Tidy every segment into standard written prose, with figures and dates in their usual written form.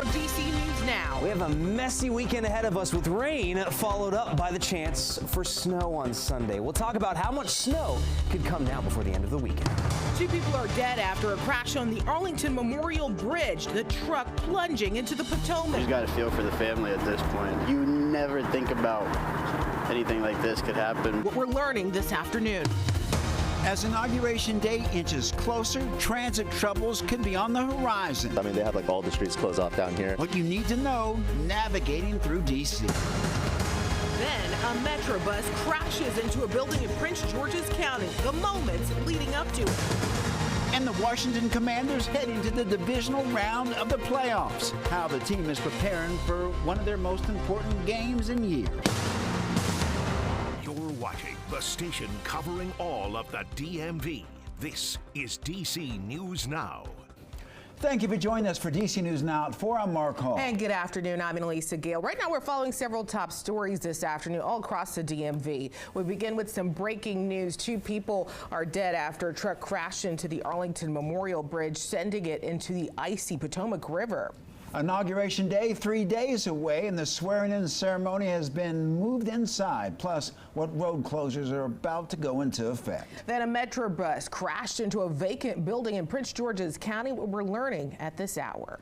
on DC News Now. We have a messy weekend ahead of us with rain followed up by the chance for snow on Sunday. We'll talk about how much snow could come down before the end of the weekend. 2 people are dead after a crash on the Arlington Memorial Bridge. The truck plunging into the Potomac. You just got to feel for the family at this point. You never think about anything like this could happen. What we're learning this afternoon. As Inauguration Day inches closer, transit troubles could be on the horizon. I mean, they have like all the streets closed off down here. What you need to know navigating through D.C. Then a Metro bus crashes into a building in Prince George's County. The moments leading up to it. And the Washington Commanders heading to the divisional round of the playoffs. How the team is preparing for one of their most important games in years. You're watching the station covering all of the DMV. This is DC News Now. Thank you for joining us for DC News Now at 4. I'm Mark Hall. And good afternoon. I'm Elisa Gale. Right now we're following several top stories this afternoon all across the DMV. We begin with some breaking news. 2 people are dead after a truck crashed into the Arlington Memorial Bridge, sending it into the icy Potomac River. Inauguration Day 3 days away, and the swearing-in ceremony has been moved inside. Plus, what road closures are about to go into effect. Then a Metro bus crashed into a vacant building in Prince George's County. What we're learning at this hour.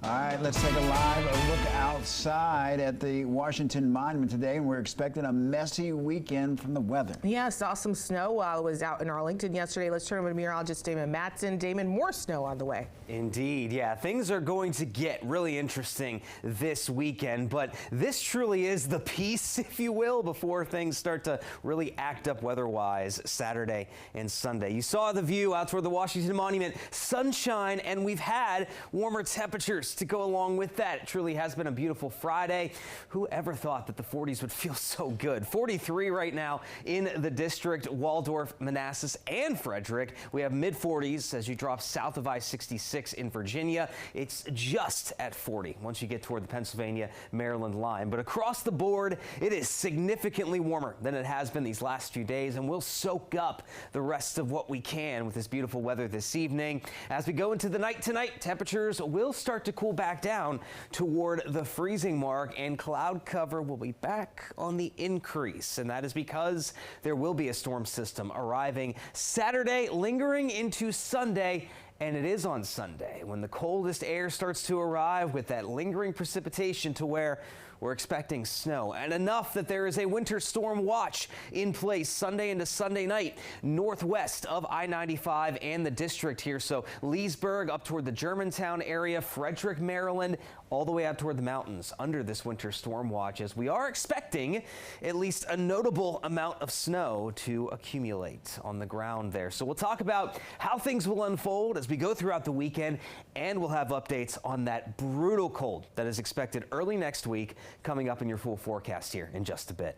All right, let's take a look outside at the Washington Monument today, and we're expecting a messy weekend from the weather. Yeah, saw some snow while I was out in Arlington yesterday. Let's turn over to meteorologist Damon Matson. Damon, more snow on the way. Indeed, yeah. Things are going to get really interesting this weekend, but this truly is the piece, if you will, before things start to really act up weather-wise Saturday and Sunday. You saw the view out toward the Washington Monument, sunshine, and we've had warmer temperatures to go along with that. It truly has been a beautiful Friday. Who ever thought that the 40s would feel so good? 43 right now in the district, Waldorf, Manassas, and Frederick. We have mid-40s as you drop south of I-66 in Virginia. It's just at 40 once you get toward the Pennsylvania-Maryland line. But across the board, it is significantly warmer than it has been these last few days, and we'll soak up the rest of what we can with this beautiful weather this evening. As we go into the night tonight, temperatures will start to cool back down toward the freezing mark, and cloud cover will be back on the increase. And that is because there will be a storm system arriving Saturday, lingering into Sunday. And it is on Sunday when the coldest air starts to arrive with that lingering precipitation to where we're expecting snow, and enough that there is a winter storm watch in place Sunday into Sunday night northwest of I-95 and the district here. So Leesburg up toward the Germantown area, Frederick, Maryland, all the way out toward the mountains under this winter storm watch, as we are expecting at least a notable amount of snow to accumulate on the ground there. So we'll talk about how things will unfold as we go throughout the weekend, and we'll have updates on that brutal cold that is expected early next week, coming up in your full forecast here in just a bit.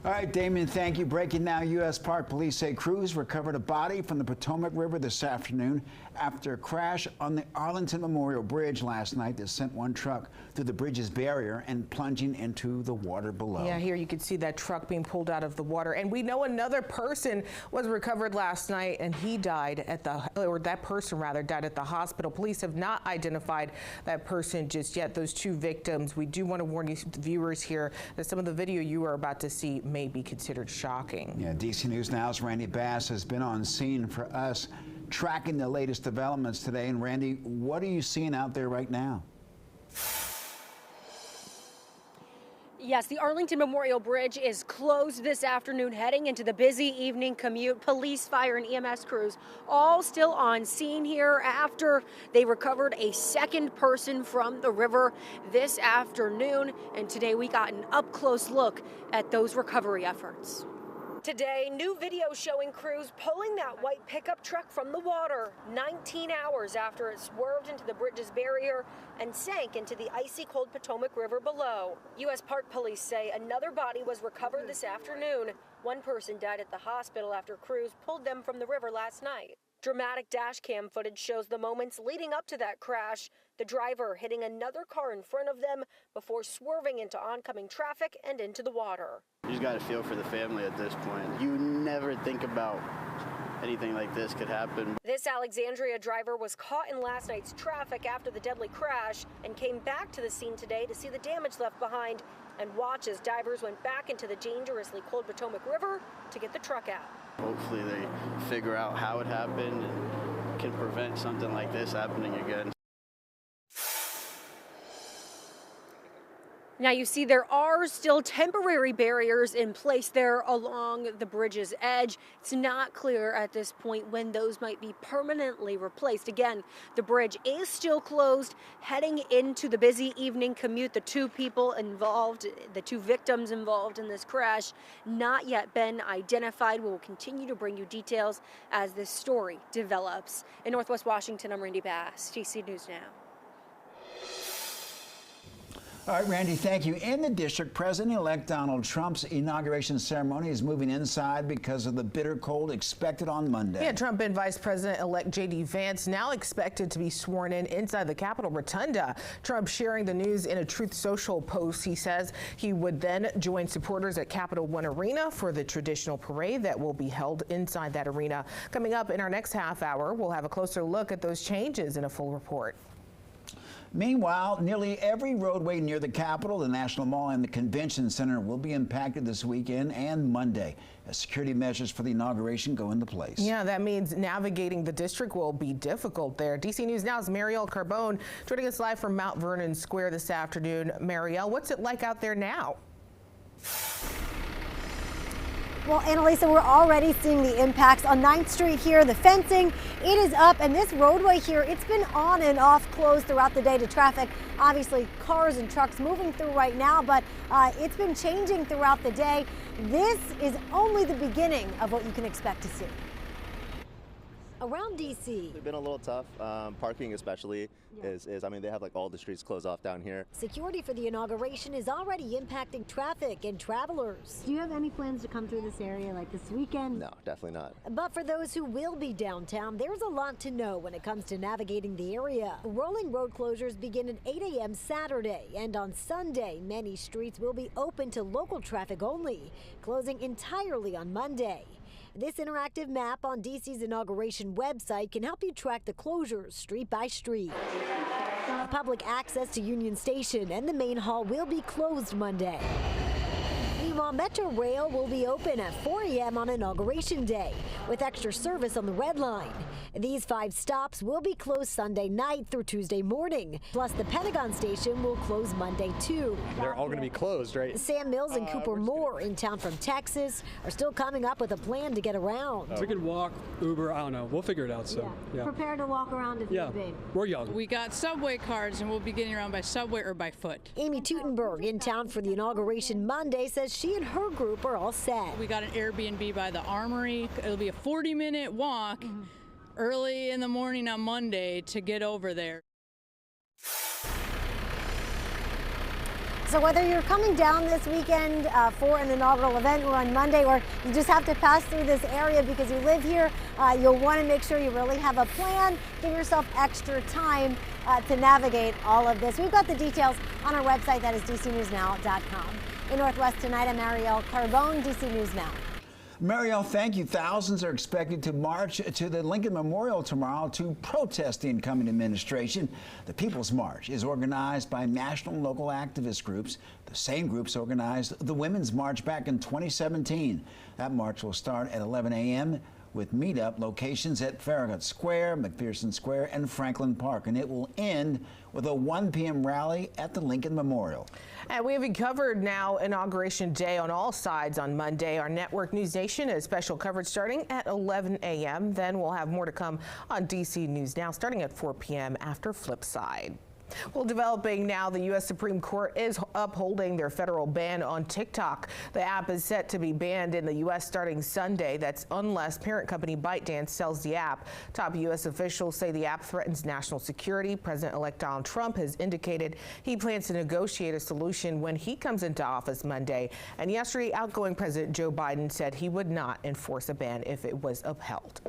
All right, Damien, thank you. Breaking now, U.S. Park Police say crews recovered a body from the Potomac River this afternoon after a crash on the Arlington Memorial Bridge last night that sent one truck through the bridge's barrier and plunging into the water below. Yeah, here you can see that truck being pulled out of the water. And we know another person was recovered last night, and he died at the, or that person rather, died at the hospital. Police have not identified that person just yet. Those 2 victims, we do want to warn you viewers here that some of the video you are about to see may be considered shocking. Yeah, DC News Now's Randy Bass has been on scene for us, tracking the latest developments today. And Randy, what are you seeing out there right now? Yes, the Arlington Memorial Bridge is closed this afternoon, heading into the busy evening commute. Police, fire, and EMS crews all still on scene here after they recovered a second person from the river this afternoon. And today we got an up-close look at those recovery efforts. Today, new video showing crews pulling that white pickup truck from the water 19 hours after it swerved into the bridge's barrier and sank into the icy cold Potomac River below. U.S. Park Police say another body was recovered this afternoon. One person died at the hospital after crews pulled them from the river last night. Dramatic dash cam footage shows the moments leading up to that crash, the driver hitting another car in front of them before swerving into oncoming traffic and into the water. You just got to feel for the family at this point. You never think about anything like this could happen. This Alexandria driver was caught in last night's traffic after the deadly crash and came back to the scene today to see the damage left behind and watch as divers went back into the dangerously cold Potomac River to get the truck out. Hopefully they figure out how it happened and can prevent something like this happening again. Now you see there are still temporary barriers in place there along the bridge's edge. It's not clear at this point when those might be permanently replaced. Again, the bridge is still closed heading into the busy evening commute. The two people involved, the two victims involved in this crash, not yet been identified. We will continue to bring you details as this story develops. In Northwest Washington, I'm Randy Bass, DC News Now. All right, Randy, thank you. In the district, President-elect Donald Trump's inauguration ceremony is moving inside because of the bitter cold expected on Monday. Yeah, Trump and Vice President-elect J.D. Vance now expected to be sworn in inside the Capitol Rotunda. Trump sharing the news in a Truth Social post. He says he would then join supporters at Capital One Arena for the traditional parade that will be held inside that arena. Coming up in our next half hour, we'll have a closer look at those changes in a full report. Meanwhile, nearly every roadway near the Capitol, the National Mall, and the Convention Center will be impacted this weekend and Monday as security measures for the inauguration go into place. Yeah, that means navigating the district will be difficult there. DC News Now's Marielle Carbone joining us live from Mount Vernon Square this afternoon. Marielle, what's it like out there now? Well, Annalisa, we're already seeing the impacts on 9th Street here. The fencing, it is up, and this roadway here, it's been on and off closed throughout the day to traffic. Obviously, cars and trucks moving through right now, but it's been changing throughout the day. This is only the beginning of what you can expect to see. Around D.C. It's been a little tough, parking especially I mean, they have like all the streets closed off down here. Security for the inauguration is already impacting traffic and travelers. Do you have any plans to come through this area like this weekend? No, definitely not. But for those who will be downtown, there's a lot to know when it comes to navigating the area. Rolling road closures begin at 8 a.m. Saturday, and on Sunday, many streets will be open to local traffic only, closing entirely on Monday. This interactive map on DC's inauguration website can help you track the closures street by street. Public access to Union Station and the main hall will be closed Monday. Meanwhile, Metro Rail will be open at 4 a.m. on Inauguration Day, with extra service on the Red Line. These 5 stops will be closed Sunday night through Tuesday morning. Plus, the Pentagon Station will close Monday, too. They're all going to be closed, right? Sam Mills and Cooper Moore, in town from Texas, are still coming up with a plan to get around. We can walk, Uber, I don't know. We'll figure it out. So, yeah. Prepare to walk around if need be. We're young. We got subway cards, and we'll be getting around by subway or by foot. Amy Teutenberg, in town for the inauguration Monday, says she and her group are all set. We got an Airbnb by the Armory. It'll be a 40-minute walk early in the morning on Monday to get over there. So whether you're coming down this weekend for an inaugural event or on Monday, or you just have to pass through this area because you live here, you'll want to make sure you really have a plan. Give yourself extra time to navigate all of this. We've got the details on our website, that is dcnewsnow.com. In Northwest tonight, I'm Marielle Carbone, DC News Now. Marielle, thank you. Thousands are expected to march to the Lincoln Memorial tomorrow to protest the incoming administration. The People's March is organized by national and local activist groups. The same groups organized the Women's March back in 2017. That march will start at 11 a.m. with meetup locations at Farragut Square, McPherson Square, and Franklin Park. And it will end with a 1 p.m. rally at the Lincoln Memorial. And we have you covered now Inauguration Day on all sides on Monday. Our network News Nation has special coverage starting at 11 a.m. Then we'll have more to come on DC News Now starting at 4 p.m. after Flipside. Well, developing now, the U.S. Supreme Court is upholding their federal ban on TikTok. The app is set to be banned in the U.S. starting Sunday. That's unless parent company ByteDance sells the app. Top U.S. officials say the app threatens national security. President-elect Donald Trump has indicated he plans to negotiate a solution when he comes into office Monday. And yesterday, outgoing President Joe Biden said he would not enforce a ban if it was upheld.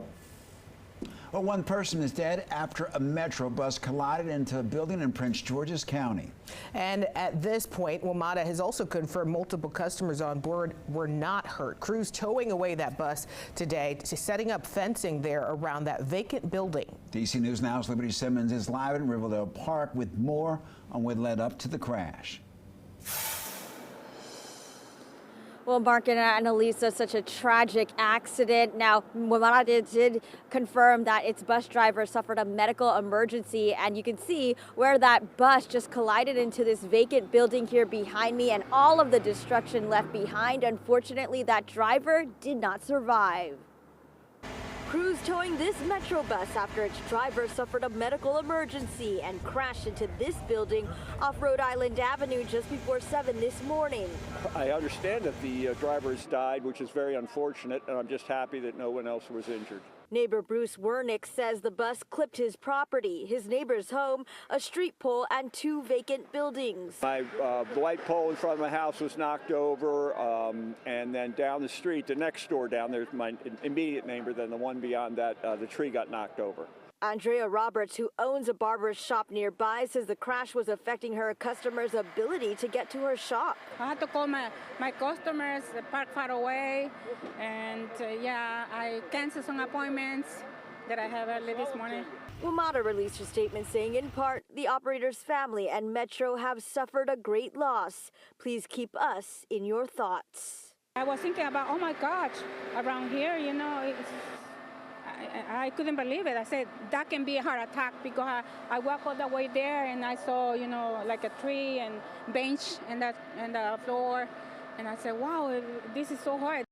Well, one person is dead after a Metro bus collided into a building in Prince George's County. And at this point, WMATA has also confirmed multiple customers on board were not hurt. Crews towing away that bus today, setting up fencing there around that vacant building. DC News Now's Liberty Simmons is live in Riverdale Park with more on what led up to the crash. Well, Mark and Annalisa, such a tragic accident. Now, WMATA did confirm that its bus driver suffered a medical emergency, and you can see where that bus just collided into this vacant building here behind me and all of the destruction left behind. Unfortunately, that driver did not survive. Crews towing this Metro bus after its driver suffered a medical emergency and crashed into this building off Rhode Island Avenue just before 7 this morning. I understand that the drivers died, which is very unfortunate, and I'm just happy that no one else was injured. Neighbor Bruce Wernick says the bus clipped his property, his neighbor's home, a street pole, and 2 vacant buildings. The light pole in front of my house was knocked over, and then down the street, the next door down, there's my immediate neighbor, then the one beyond that, the tree got knocked over. Andrea Roberts, who owns a barber's shop nearby, says the crash was affecting her customers' ability to get to her shop. I had to call my customers, park far away, and I canceled some appointments that I have early this morning. WMATA released a statement saying, in part, the operator's family and Metro have suffered a great loss. Please keep us in your thoughts. I was thinking about, oh my gosh, around here, I couldn't believe it. I said, that can be a heart attack, because I walked all the way there and I saw, like a tree and bench and the floor. And I said, wow, this is so hard.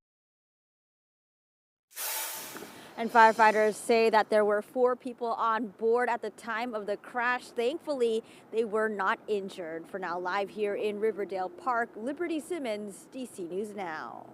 And firefighters say that there were 4 people on board at the time of the crash. Thankfully, they were not injured. For now, live here in Riverdale Park, Liberty Simmons, DC News Now.